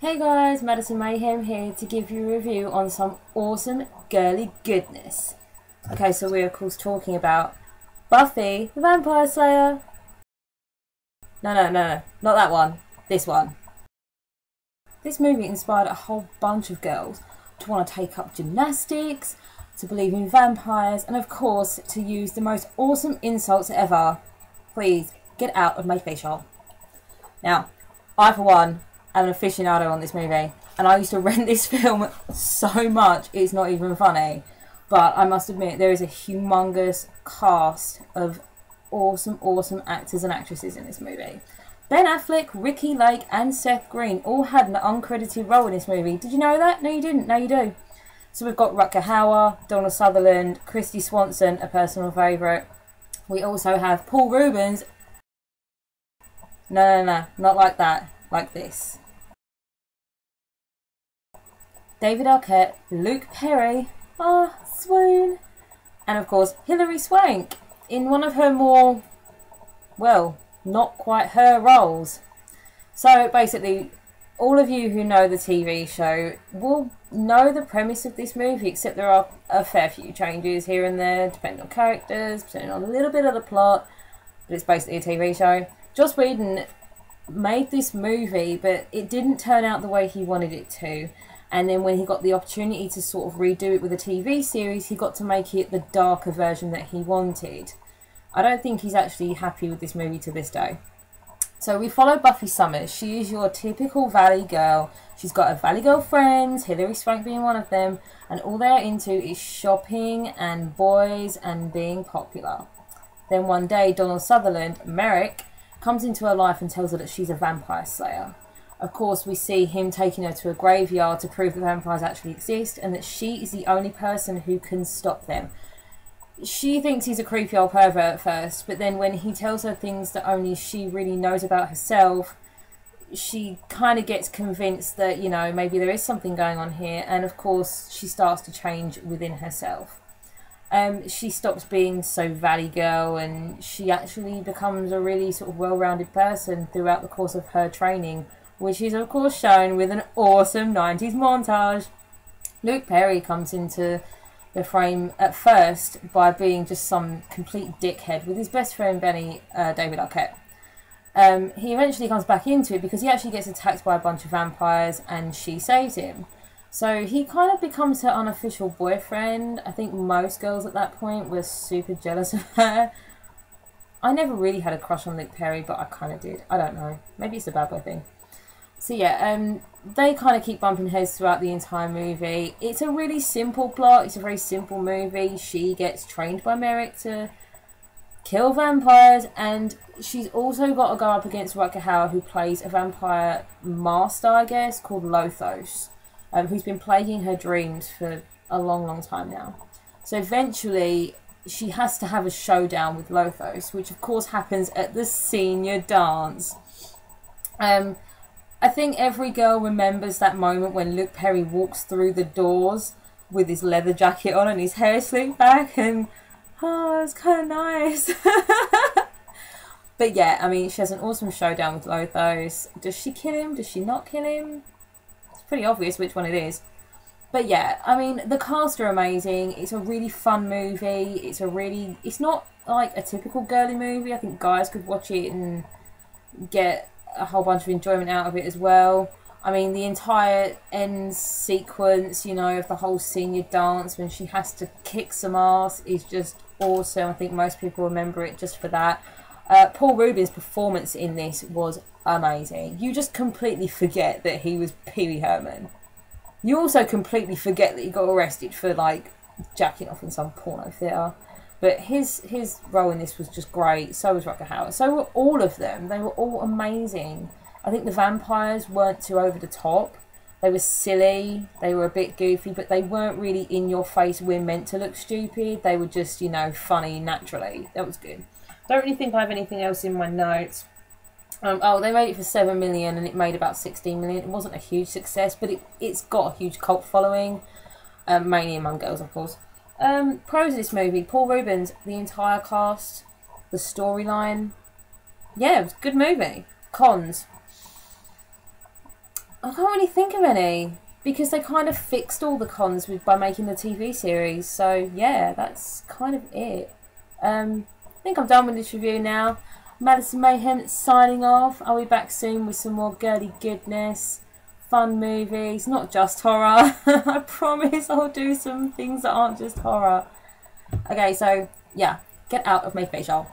Hey guys, Madison Mayhem here to give you a review on some awesome girly goodness. Okay, so we're of course talking about Buffy the Vampire Slayer. No, not that one. This one. This movie inspired a whole bunch of girls to want to take up gymnastics, to believe in vampires, and of course to use the most awesome insults ever. Please, get out of my facial. Now, I for one am an aficionado on this movie, and I used to rent this film so much it's not even funny. But I must admit, there is a humongous cast of awesome actors and actresses in this movie. Ben Affleck, Ricky Lake and Seth Green all had an uncredited role in this movie. Did you know that? No you didn't, now you do. So we've got Rutger Hauer, Donald Sutherland, Christy Swanson, a personal favourite. We also have Paul Rubens. No, not like that, like this. David Arquette, Luke Perry, swoon, and of course Hilary Swank in one of her more, well, not quite her roles. So basically, all of you who know the TV show will know the premise of this movie, except there are a fair few changes here and there, depending on characters, depending on a little bit of the plot, but it's basically a TV show. Joss Whedon made this movie, but it didn't turn out the way he wanted it to. And then when he got the opportunity to sort of redo it with a TV series, he got to make it the darker version that he wanted. I don't think he's actually happy with this movie to this day. So we follow Buffy Summers. She is your typical Valley girl. She's got a Valley girl friends, Hilary Swank being one of them, and all they're into is shopping and boys and being popular. Then one day, Donald Sutherland, Merrick, comes into her life and tells her that she's a vampire slayer. Of course, we see him taking her to a graveyard to prove that vampires actually exist and that she is the only person who can stop them. She thinks he's a creepy old pervert at first, but then when he tells her things that only she really knows about herself, she kind of gets convinced that, you know, maybe there is something going on here, and of course she starts to change within herself. She stops being so Valley girl and she actually becomes a really sort of well-rounded person throughout the course of her training, which is of course shown with an awesome 90s montage. Luke Perry comes into the frame at first by being just some complete dickhead with his best friend Benny, David Arquette. He eventually comes back into it because he actually gets attacked by a bunch of vampires and she saves him. So he kind of becomes her unofficial boyfriend. I think most girls at that point were super jealous of her. I never really had a crush on Luke Perry, but I kind of did. I don't know. Maybe it's a bad boy thing. So yeah, they kind of keep bumping heads throughout the entire movie. It's a really simple plot. It's a very simple movie. She gets trained by Merrick to kill vampires, and she's also got to go up against Rutger Hauer, who plays a vampire master, I guess, called Lothos, who's been plaguing her dreams for a long time now. So eventually, she has to have a showdown with Lothos, which of course happens at the senior dance. I think every girl remembers that moment when Luke Perry walks through the doors with his leather jacket on and his hair slicked back, and oh, it's kind of nice. But yeah, I mean, she has an awesome showdown with Lothos. Does she kill him? Does she not kill him? It's pretty obvious which one it is. But yeah, I mean, the cast are amazing. It's a really fun movie. It's not like a typical girly movie. I think guys could watch it and get a whole bunch of enjoyment out of it as well. I mean, the entire end sequence, you know, of the whole senior dance when she has to kick some ass is just awesome. I think most people remember it just for that. Paul Rubens' performance in this was amazing. You just completely forget that he was Pee Wee Herman. You also completely forget that he got arrested for, like, jacking off in some porno theatre. But his role in this was just great. So was Rutger Hauer. So were all of them. They were all amazing. I think the vampires weren't too over the top. They were silly. They were a bit goofy. But they weren't really in your face. We're meant to look stupid. They were just, you know, funny naturally. That was good. Don't really think I have anything else in my notes. Oh, they made it for 7 million and it made about 16 million. It wasn't a huge success, but it's got a huge cult following. Mainly among girls, of course. Pros of this movie: Paul Rubens, the entire cast, the storyline. Yeah, it was a good movie. Cons: I can't really think of any, because they kind of fixed all the cons by making the TV series. So yeah, that's kind of it. I think I'm done with this review now. Madison Mayhem signing off. I'll be back soon with some more girly goodness, fun movies, not just horror. I promise I'll do some things that aren't just horror. Okay, so yeah, get out of my facial.